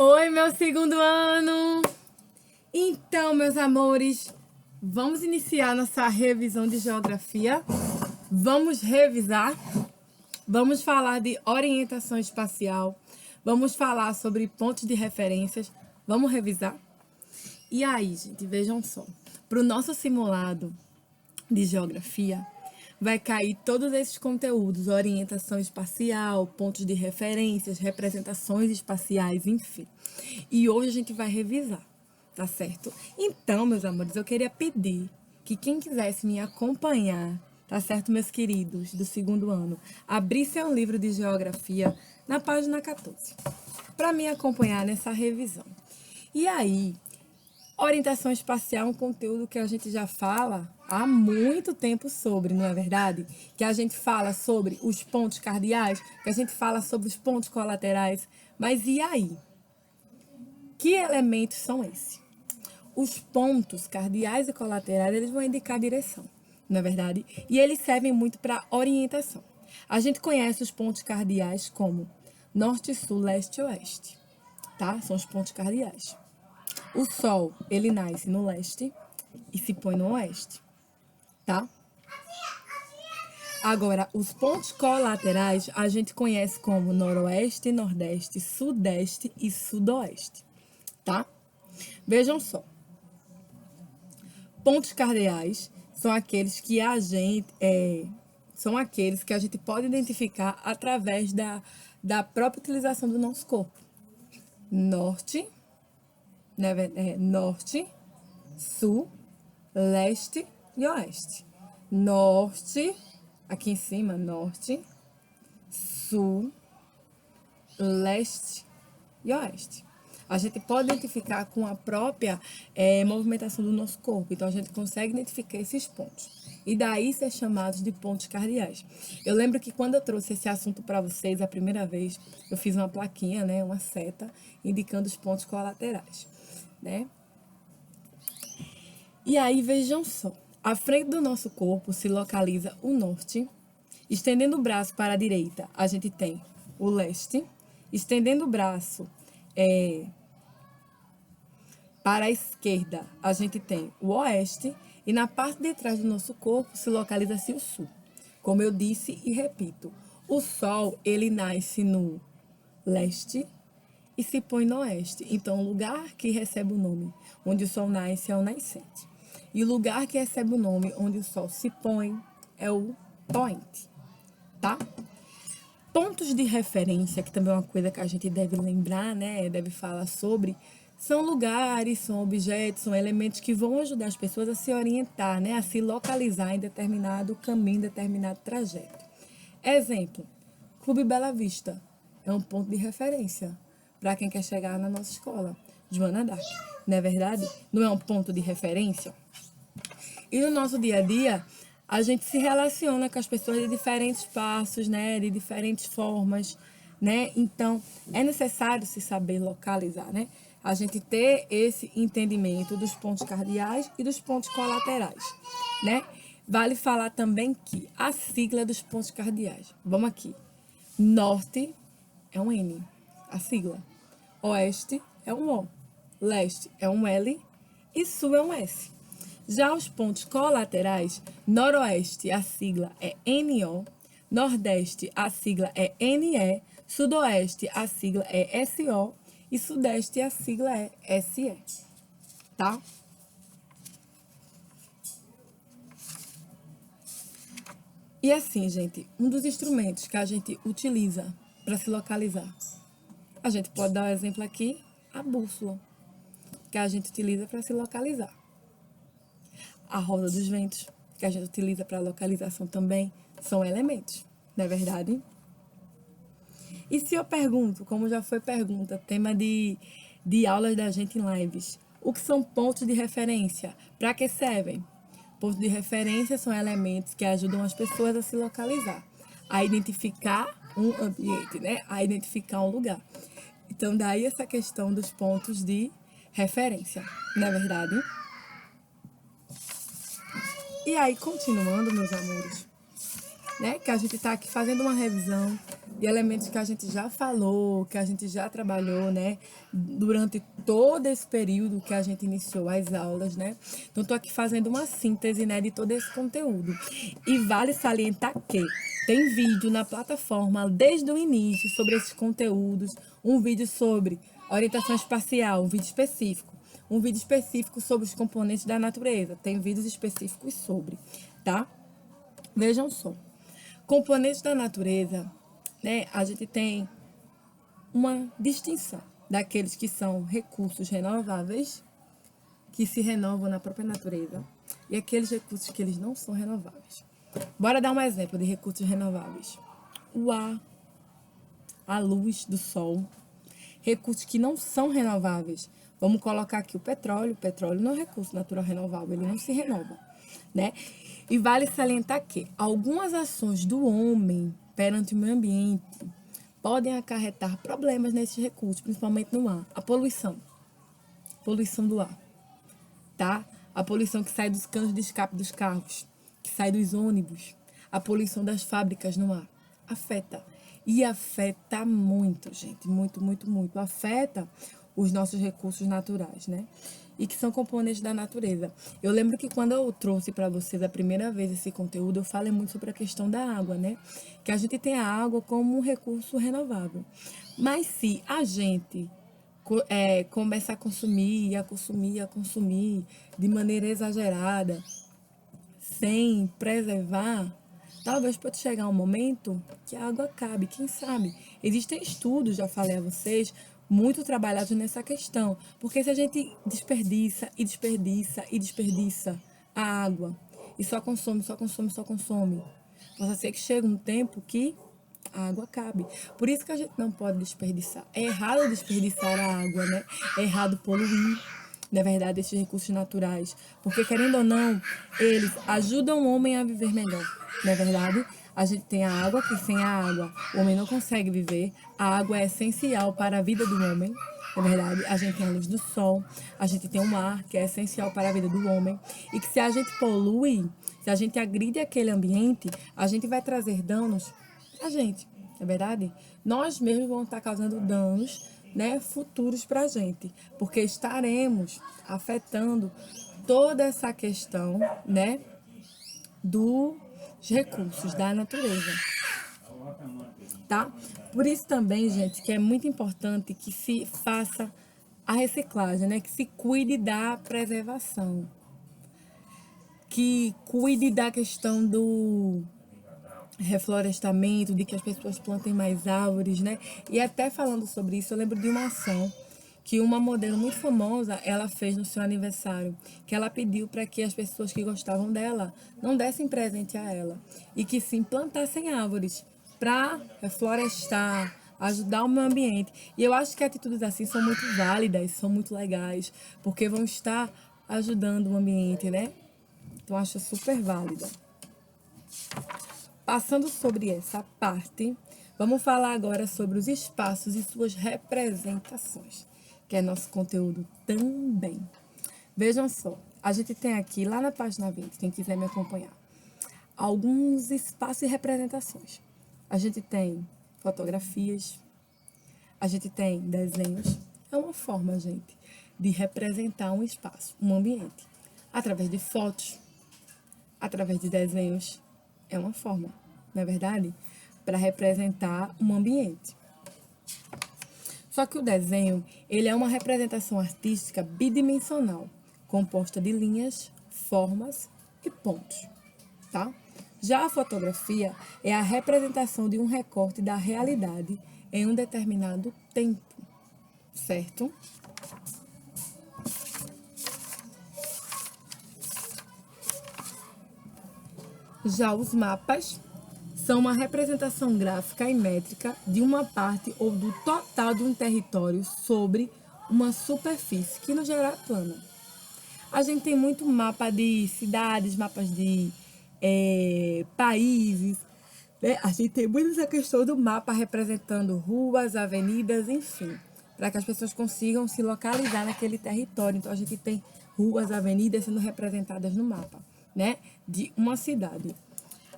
Oi, meu segundo ano! Então, meus amores, vamos iniciar nossa revisão de geografia. Vamos revisar. Vamos falar de orientação espacial. Vamos falar sobre pontos de referências. Vamos revisar? E aí, gente, vejam só. Para o nosso simulado de geografia, vai cair todos esses conteúdos, orientação espacial, pontos de referências, representações espaciais, enfim. E hoje a gente vai revisar, tá certo? Então, meus amores, eu queria pedir que quem quisesse me acompanhar, tá certo, meus queridos do segundo ano, abrisse um livro de geografia na página 14, para me acompanhar nessa revisão. E aí, orientação espacial é um conteúdo que a gente já fala há muito tempo sobre, não é verdade? Que a gente fala sobre os pontos cardeais, que a gente fala sobre os pontos colaterais. Mas e aí? Que elementos são esses? Os pontos cardeais e colaterais, eles vão indicar a direção, não é verdade? E eles servem muito para orientação. A gente conhece os pontos cardeais como norte, sul, leste e oeste, tá? São os pontos cardeais. O Sol, ele nasce no leste e se põe no oeste, tá? Agora, os pontos colaterais a gente conhece como noroeste, nordeste, sudeste e sudoeste, tá? Vejam só. Pontos cardeais são aqueles que a gente pode identificar através da própria utilização do nosso corpo. Norte, norte, sul, leste e oeste. Norte, aqui em cima, norte, sul, leste e oeste. A gente pode identificar com a própria movimentação do nosso corpo. Então, a gente consegue identificar esses pontos. E daí ser chamados de pontos cardeais. Eu lembro que quando eu trouxe esse assunto para vocês a primeira vez, eu fiz uma plaquinha, né, uma seta, indicando os pontos colaterais, né? E aí, vejam só. À frente do nosso corpo se localiza o norte. Estendendo o braço para a direita, a gente tem o leste. Estendendo o braço para a esquerda, a gente tem o oeste. E na parte de trás do nosso corpo se localiza-se o sul. Como eu disse e repito, o Sol, ele nasce no leste e se põe no oeste. Então, o lugar que recebe o nome onde o Sol nasce é o nascente. E o lugar que recebe o nome onde o Sol se põe é o poente, tá? Pontos de referência, que também é uma coisa que a gente deve lembrar, né? Deve falar sobre, são lugares, são objetos, são elementos que vão ajudar as pessoas a se orientar, né? A se localizar em determinado caminho, em determinado trajeto. Exemplo, Clube Bela Vista é um ponto de referência para quem quer chegar na nossa escola, Joana d'Arc, não é verdade? Não é um ponto de referência? E no nosso dia a dia, a gente se relaciona com as pessoas de diferentes passos, né? De diferentes formas, né? Então, é necessário se saber localizar, né? A gente ter esse entendimento dos pontos cardeais e dos pontos colaterais, né? Vale falar também que a sigla dos pontos cardeais. Vamos aqui. Norte é um N, a sigla. Oeste é um O. Leste é um L e sul é um S. Já os pontos colaterais, noroeste, a sigla é NO, nordeste, a sigla é NE, sudoeste, a sigla é SO e sudeste, a sigla é SE, tá? E assim, gente, um dos instrumentos que a gente utiliza para se localizar, a gente pode dar um exemplo aqui, a bússola, que a gente utiliza para se localizar. A roda dos ventos, que a gente utiliza para localização também, são elementos, não é verdade? E se eu pergunto, como já foi pergunta, tema de aulas da gente em lives, o que são pontos de referência? Para que servem? Pontos de referência são elementos que ajudam as pessoas a se localizar, a identificar um ambiente, né? A identificar um lugar. Então, daí essa questão dos pontos de referência, não é verdade? E aí, continuando, meus amores, né? Que a gente está aqui fazendo uma revisão de elementos que a gente já falou, que a gente já trabalhou, né, durante todo esse período que a gente iniciou as aulas, né? Então, estou aqui fazendo uma síntese, né, de todo esse conteúdo. E vale salientar que tem vídeo na plataforma desde o início sobre esses conteúdos, um vídeo sobre orientação espacial, um vídeo específico. Um vídeo específico sobre os componentes da natureza. Tem vídeos específicos sobre, tá? Vejam só. Componentes da natureza, né? A gente tem uma distinção daqueles que são recursos renováveis, que se renovam na própria natureza, e aqueles recursos que eles não são renováveis. Bora dar um exemplo de recursos renováveis. O ar, a luz do sol, recursos que não são renováveis. Vamos colocar aqui o petróleo. O petróleo não é um recurso natural renovável, ele não se renova, né? E vale salientar que algumas ações do homem perante o meio ambiente podem acarretar problemas nesses recursos, principalmente no ar. A poluição do ar, tá? A poluição que sai dos canos de escape dos carros, que sai dos ônibus, a poluição das fábricas no ar, afeta. E afeta muito, gente, muito, muito, muito. Afeta os nossos recursos naturais, né? E que são componentes da natureza. Eu lembro que quando eu trouxe para vocês a primeira vez esse conteúdo, eu falei muito sobre a questão da água, né? Que a gente tem a água como um recurso renovável. Mas se a gente começa a consumir de maneira exagerada, sem preservar, talvez pode chegar um momento que a água acabe, quem sabe? Existem estudos, já falei a vocês, muito trabalhados nessa questão. Porque se a gente desperdiça a água e só consome, pode ser que chegue um tempo que a água acabe. Por isso que a gente não pode desperdiçar. É errado desperdiçar a água, né? É errado poluir, na verdade, esses recursos naturais. Porque, querendo ou não, eles ajudam o homem a viver melhor, não é verdade? A gente tem a água, que sem a água o homem não consegue viver. A água é essencial para a vida do homem, não é verdade? A gente tem a luz do sol, a gente tem o mar, que é essencial para a vida do homem. E que se a gente polui, se a gente agride aquele ambiente, a gente vai trazer danos a gente, não é verdade? Nós mesmos vamos estar causando danos, né, futuros para a gente, porque estaremos afetando toda essa questão, né, dos recursos da natureza, tá? Por isso também, gente, que é muito importante que se faça a reciclagem, né, que se cuide da preservação, que cuide da questão do reflorestamento, de que as pessoas plantem mais árvores, né? E até falando sobre isso, eu lembro de uma ação que uma modelo muito famosa, ela fez no seu aniversário, que ela pediu para que as pessoas que gostavam dela não dessem presente a ela e que sim plantassem árvores para reflorestar, ajudar o meio ambiente. E eu acho que atitudes assim são muito válidas, são muito legais, porque vão estar ajudando o ambiente, né? Então acho super válida. Passando sobre essa parte, vamos falar agora sobre os espaços e suas representações, que é nosso conteúdo também. Vejam só, a gente tem aqui, lá na página 20, quem quiser me acompanhar, alguns espaços e representações. A gente tem fotografias, a gente tem desenhos. É uma forma, gente, de representar um espaço, um ambiente, através de fotos, através de desenhos. É uma forma, não é verdade? Para representar um ambiente. Só que o desenho, ele é uma representação artística bidimensional, composta de linhas, formas e pontos, tá? Já a fotografia é a representação de um recorte da realidade em um determinado tempo, certo? Já os mapas são uma representação gráfica e métrica de uma parte ou do total de um território sobre uma superfície, que no geral é plana. A gente tem muito mapa de cidades, mapas de países, né? A gente tem muito essa questão do mapa representando ruas, avenidas, enfim, para que as pessoas consigam se localizar naquele território. Então, a gente tem ruas, avenidas sendo representadas no mapa, né, de uma cidade.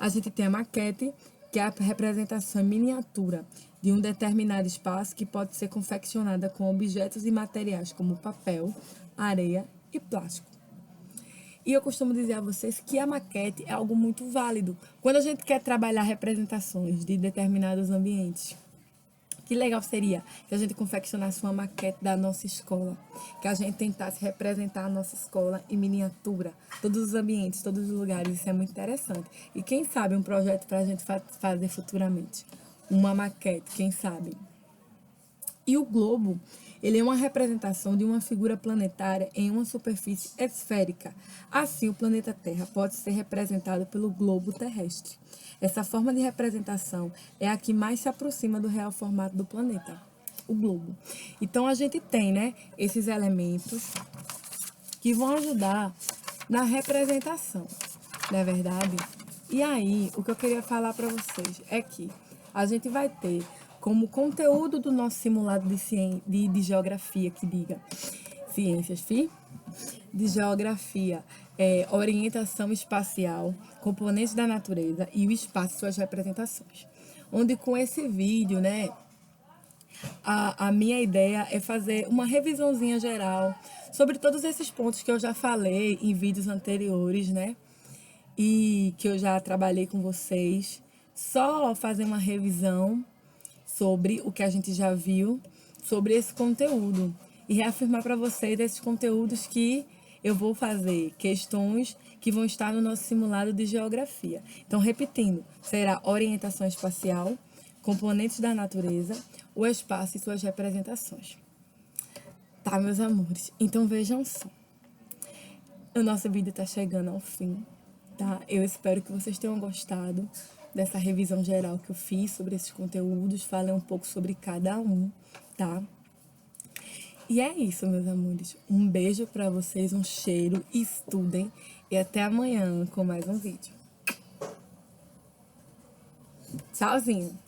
A gente tem a maquete, que é a representação em miniatura de um determinado espaço que pode ser confeccionada com objetos e materiais como papel, areia e plástico. E eu costumo dizer a vocês que a maquete é algo muito válido quando a gente quer trabalhar representações de determinados ambientes. Que legal seria se a gente confeccionasse uma maquete da nossa escola, que a gente tentasse representar a nossa escola em miniatura, todos os ambientes, todos os lugares, isso é muito interessante. E quem sabe um projeto para a gente fazer futuramente, uma maquete, quem sabe. E o globo, ele é uma representação de uma figura planetária em uma superfície esférica. Assim, o planeta Terra pode ser representado pelo globo terrestre. Essa forma de representação é a que mais se aproxima do real formato do planeta, o globo. Então, a gente tem, né, esses elementos que vão ajudar na representação, não é verdade? E aí, o que eu queria falar para vocês é que a gente vai ter como conteúdo do nosso simulado de geografia, que diga ciências, de geografia, orientação espacial, componentes da natureza e o espaço e suas representações. Onde com esse vídeo, né, a minha ideia é fazer uma revisãozinha geral sobre todos esses pontos que eu já falei em vídeos anteriores, né, e que eu já trabalhei com vocês. Só fazer uma revisão sobre o que a gente já viu, sobre esse conteúdo. E reafirmar para vocês esses conteúdos que eu vou fazer, questões que vão estar no nosso simulado de geografia. Então, repetindo, será orientação espacial, componentes da natureza, o espaço e suas representações. Tá, meus amores? Então, vejam só. O nosso vídeo está chegando ao fim, tá? Eu espero que vocês tenham gostado dessa revisão geral que eu fiz sobre esses conteúdos, falei um pouco sobre cada um, tá? E é isso, meus amores. Um beijo pra vocês, um cheiro, estudem e até amanhã com mais um vídeo. Tchauzinho!